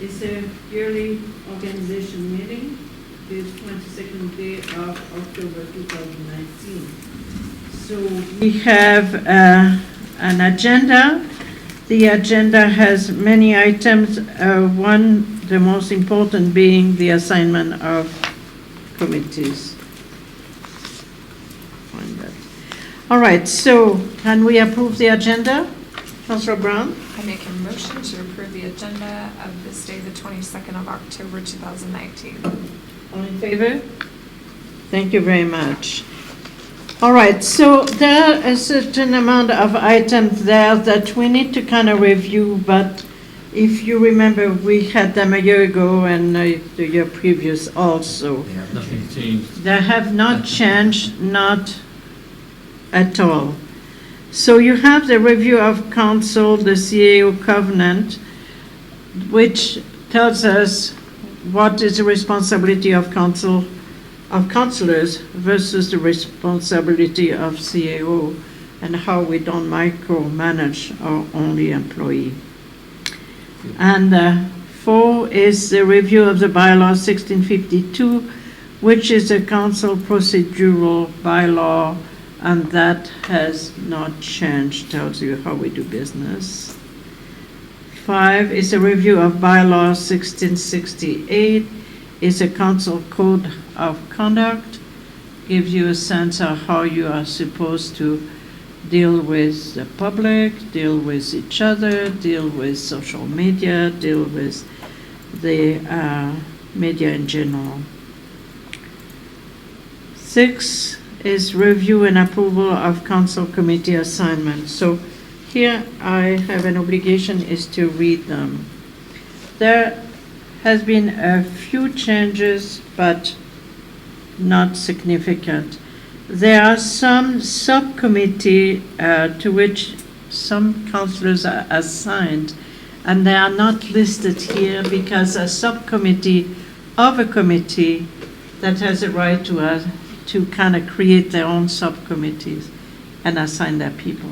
It's a yearly organization meeting, the 22nd day of October 2019. So we have an agenda. The agenda has many items, one, the most important being the assignment of committees. Find that. All right, so can we approve the agenda? Councillor Brown? I make a motion to approve the agenda of this day, the 22nd of October, 2019. All in favor? Thank you very much. All right, so there are a certain amount of items there that we need to kind of review, but if you remember, we had them a year ago and the year previous also. Yeah, nothing changed. They have not changed, not at all. So you have the review of council, the CAO covenant, which tells us what is the responsibility of council, of councillors versus the responsibility of CAO, and how we don't micromanage our only employee. And 4 is the review of the bylaw 1652, which is a council procedural bylaw, and that has not changed, tells you how we do business. 5 is a review of bylaw 1668, is a council code of conduct, gives you a sense of how you are supposed to deal with the public, deal with each other, deal with social media, deal with the media in general. 6 is review and approval of council committee assignments. So here I have an obligation is to read them. There has been a few changes, but not significant. There are some subcommittee to which some councillors are assigned, and they are not listed here because a subcommittee of a committee that has a right to kind of create their own subcommittees and assign their people.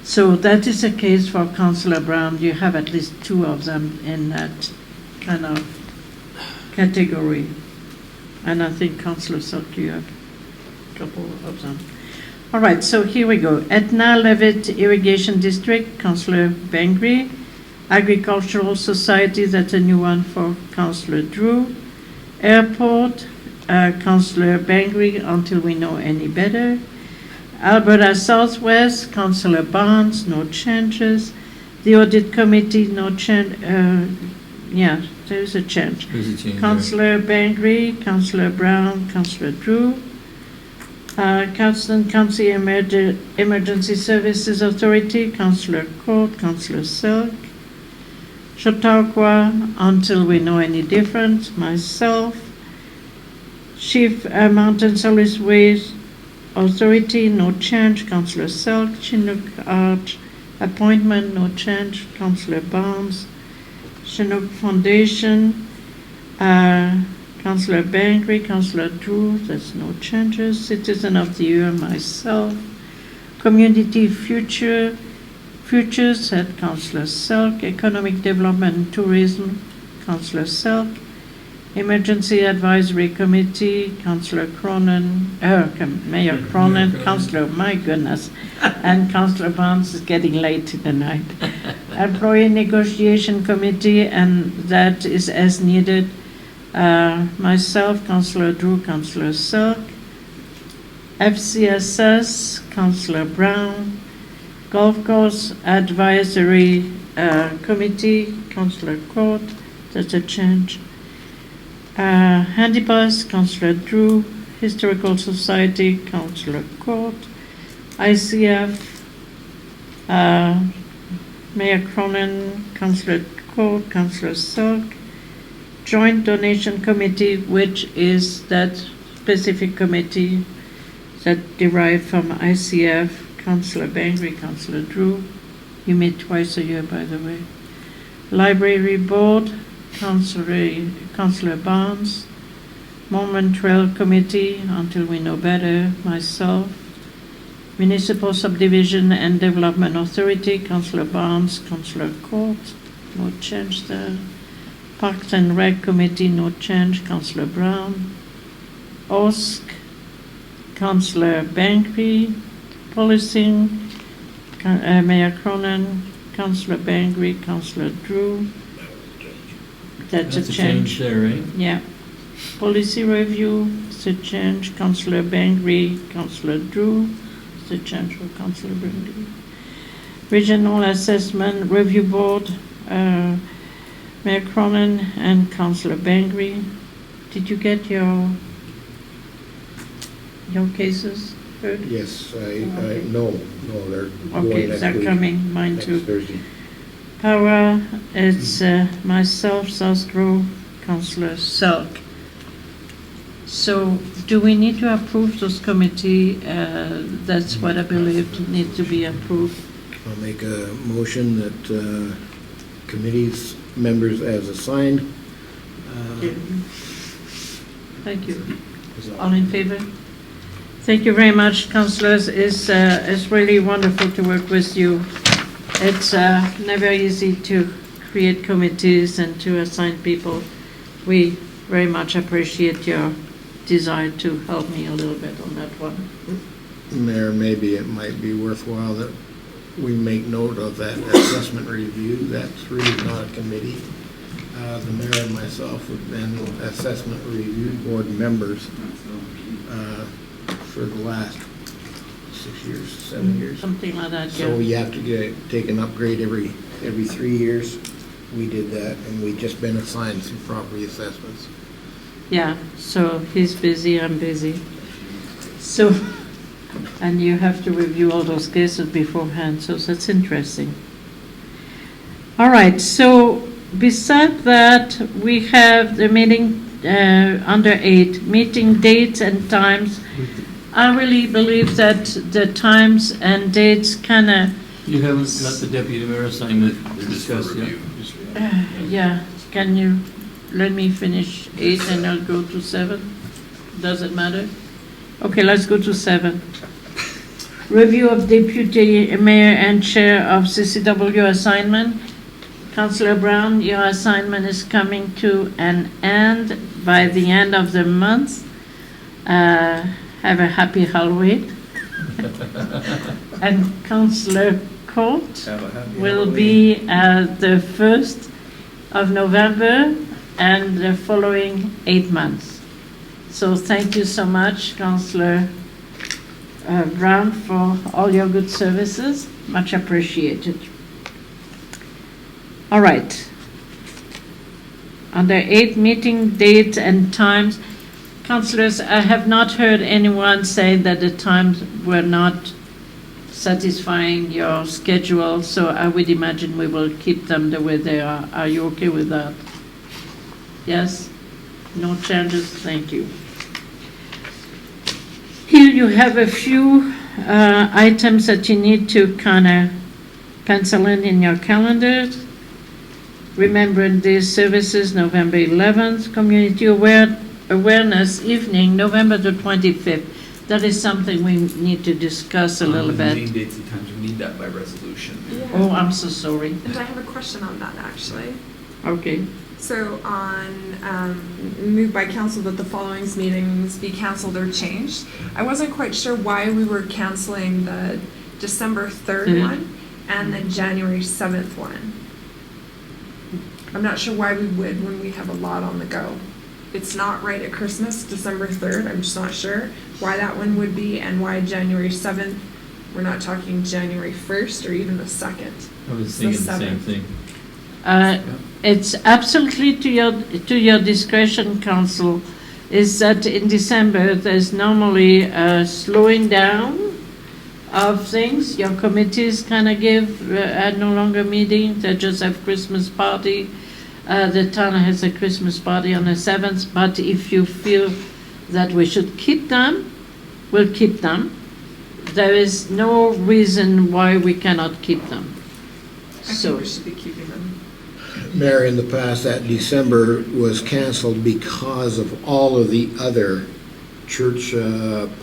So that is the case for Councillor Brown. You have at least 2 of them in that kind of category. And I think Councillor Selk, you have a couple of them. All right, so here we go. Etna Levitt Irrigation District, Councillor Bengry. Agricultural Society, that's a new one for Councillor Drew. Airport, Councillor Bengry, until we know any better. Alberta Southwest, Councillor Barnes, no changes. The Audit Committee, no change. Yeah, there's a change. There's a change. Councillor Bengry, Councillor Brown, Councillor Drew. Council County Emergency Services Authority, Councillor Court, Councillor Selk. Chautauqua, until we know any different, myself. Chief Mountain Solid Waste Authority, no change, Councillor Selk. Chinook Arch appointment, no change, Councillor Barnes. Chinook Foundation, Councillor Bengry, Councillor Drew, there's no changes. Citizen of the Year, myself. Community Futures, at Councillor Selk. Economic Development and Tourism, Councillor Selk. Emergency Advisory Committee, Councillor Kronen, Mayor Kronen, Councillor, my goodness, and Councillor Barnes is getting late in the night. Employee Negotiation Committee, and that is as needed. Myself, Councillor Drew, Councillor Selk. FCSS, Councillor Brown. Golf Course Advisory Committee, Councillor Court, that's a change. Handybus, Councillor Drew. Historical Society, Councillor Court. ICF, Mayor Kronen, Councillor Court, Councillor Selk. Joint Donation Committee, which is that specific committee that derived from ICF, Councillor Bengry, Councillor Drew. You meet twice a year, by the way. Library Board, Councillor Barnes. Moment Trail Committee, until we know better, myself. Municipal Subdivision and Development Authority, Councillor Barnes, Councillor Court. no change there. Parks and Rec Committee, no change, Councillor Brown. OSC, Councillor Bengry. Policing, Mayor Kronen, Councillor Bengry, Councillor Drew. That's a change. There, right? Yeah. Policy review, it's a change, Councillor Bengry, Councillor Drew. It's a change for Councillor Bengry. Regional Assessment Review Board, Mayor Kronen and Councillor Bengry. Did you get your cases heard? Yes, Okay. no, they're Okay, going next they're week. coming, mine Next too. Thursday. Power, it's myself, South Grove, Councillor Selk. So do we need to approve those committee? That's what I believe need to be approved. I'll make a motion that committees members as assigned. Thank you. All in favor? Thank you very much, councillors. It's really wonderful to work with you. It's never easy to create committees and to assign people. We very much appreciate your desire to help me a little bit on that one. Mayor, maybe it might be worthwhile that we make note of that assessment review. That's really not a committee. The mayor and myself have been assessment review board members for the last 6 years, 7 years. Something like that, So yeah. you have to take an upgrade every 3 years. We did that, and we've just been assigned some property assessments. Yeah, so he's busy, I'm busy. So, and you have to review all those cases beforehand, so that's interesting. All right, so beside that, we have the meeting under 8, meeting dates and times. I really believe that the times and dates kind of, You haven't got the deputy mayor assignment discussed yet? yeah, can you let me finish 8 and I'll go to 7? Does it matter? Okay, let's go to 7. Review of deputy mayor and chair of CCW assignment. Councillor Brown, your assignment is coming to an end by the end of the month. Have a happy Halloween. And Councillor Court will be the 1st of November and the following 8 months. So thank you so much, Councillor Brown, for all your good services. Much appreciated. All right. Under 8, meeting dates and times. Councillors, I have not heard anyone say that the times were not satisfying your schedule, so I would imagine we will keep them the way they are. Are you okay with that? Yes? No changes? Thank you. Here you have a few items that you need to kind of pencil in your calendars. Remembering These Services, November 11th. Community Awareness Evening, November the 25th. That is something we need to discuss a little bit. Meeting dates and times, we need that by resolution. Yeah. Oh, I'm so sorry. And I have a question on that, actually. Okay. So on, moved by council that the following meetings be canceled or changed. I wasn't quite sure why we were canceling the December 3rd one and the January 7th one. I'm not sure why we would when we have a lot on the go. It's not right at Christmas, December 3rd. I'm just not sure why that one would be and why January 7th. We're not talking January 1st or even the 2nd. I was It's thinking the the same 7th. thing. It's absolutely to your discretion, Council, is that in December there's normally a slowing down of things. Your committees kind of are no longer meeting, they just have Christmas party. The town has a Christmas party on the 7th, but if you feel that we should keep them, we'll keep them. There is no reason why we cannot keep them. I think we should be keeping them. Mayor, in the past, that December was canceled because of all of the other church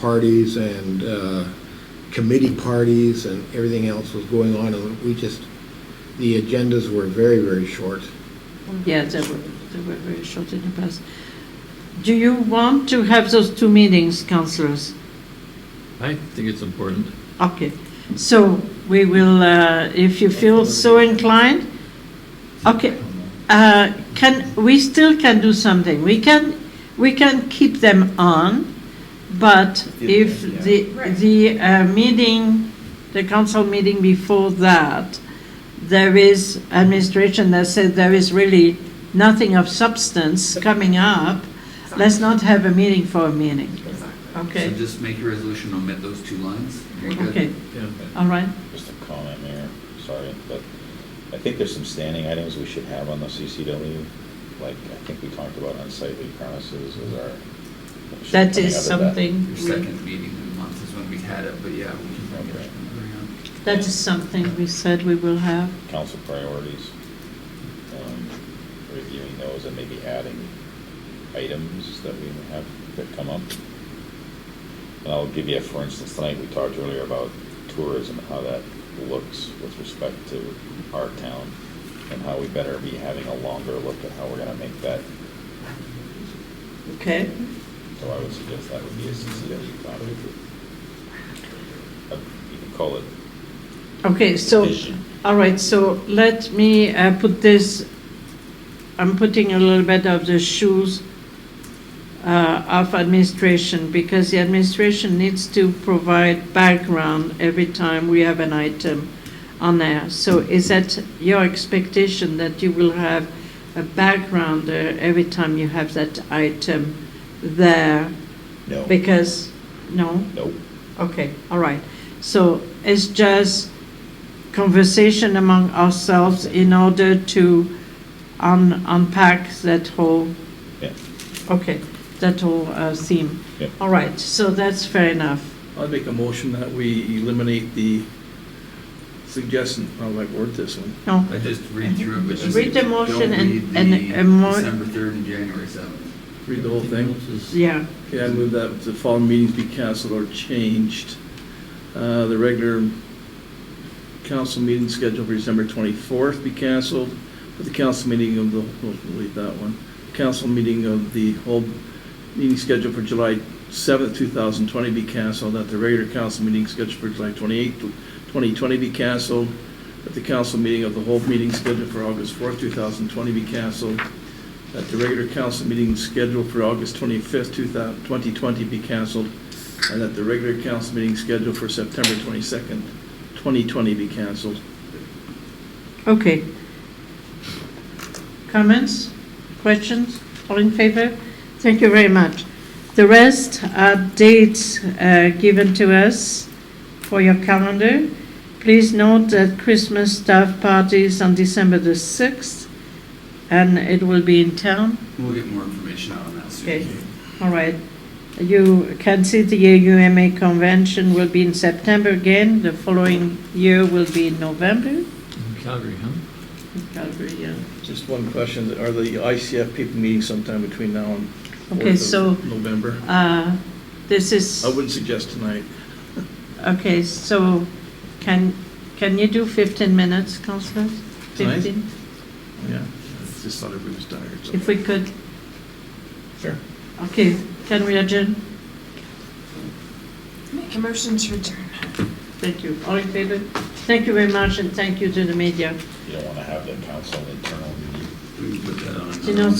parties and committee parties and everything else was going on, and we just the agendas were very, very short. Yeah, they were very short in the past. Do you want to have those two meetings, councillors? I think it's important. Okay, so we will, if you feel so inclined, okay, we still can do something. We can keep them on, but if the meeting, the council meeting before that, there is administration that said there is really nothing of substance coming up, let's not have a meeting for a meeting. Exactly. Okay, So just make your resolution, omit those 2 lines. We're good. okay, Yeah. all right. Just a comment, Mayor, sorry, but I think there's some standing items we should have on the CCW. Like, I think we talked about unsightly premises as our. That coming is out of that. something, Your second meeting in the month is when we had it, but yeah, we can bring Okay. it. that is something we said we will have. Council priorities, reviewing those and maybe adding items that we have that come up. And I'll give you, for instance, tonight we talked earlier about tourism and how that looks with respect to our town and how we better be having a longer look at how we're gonna make that. Okay, So I would suggest that would be a CCW topic. You can call it okay, so, vision. all right, so let me put this, I'm putting a little bit of the shoes of administration, because the administration needs to provide background every time we have an item on there. So is that your expectation that you will have a background there every time you have that item there? No, Because, no? no, Okay, all right. So it's just conversation among ourselves in order to unpack that whole, yeah, okay, that whole theme. yeah. All right, so that's fair enough. I'd make a motion that we eliminate the suggestion, how do I word this one? No, I just read through it, but just. Read the motion don't read and the a more- December 3rd and January 7th. Read the whole thing? yeah, Okay, I move that the following meetings be canceled or changed. The regular council meeting scheduled for December 24th be canceled, but the council meeting of the, we'll leave that one. Council meeting of the whole meeting scheduled for July 7th, 2020 be canceled, that the regular council meeting scheduled for July 28th, 2020 be canceled, that the council meeting of the whole meeting scheduled for August 4th, 2020 be canceled, that the regular council meeting scheduled for August 25th, 2020 be canceled, and that the regular council meeting scheduled for September 22nd, 2020 be canceled. okay. Comments, questions, all in favor? Thank you very much. The rest are dates given to us for your calendar. Please note that Christmas staff party is on December the 6th, and it will be in town. We'll get more information out on that soon. Okay, all right. You can see the AUMA convention will be in September again. The following year will be in November. In Calgary, huh? In Calgary, yeah. Just one question, are the ICF people meeting sometime between now and Okay, 4th so of November? this is, I wouldn't suggest tonight. okay, so can you do 15 minutes, Councillor? Tonight? 15? Yeah, I just thought everybody was tired. so- If we could, Sure. okay, can we adjourn? Make a motion to adjourn. Thank you. All in favor? Thank you very much, and thank you to the media. You don't wanna have the council internal meeting. We can put that on. You know,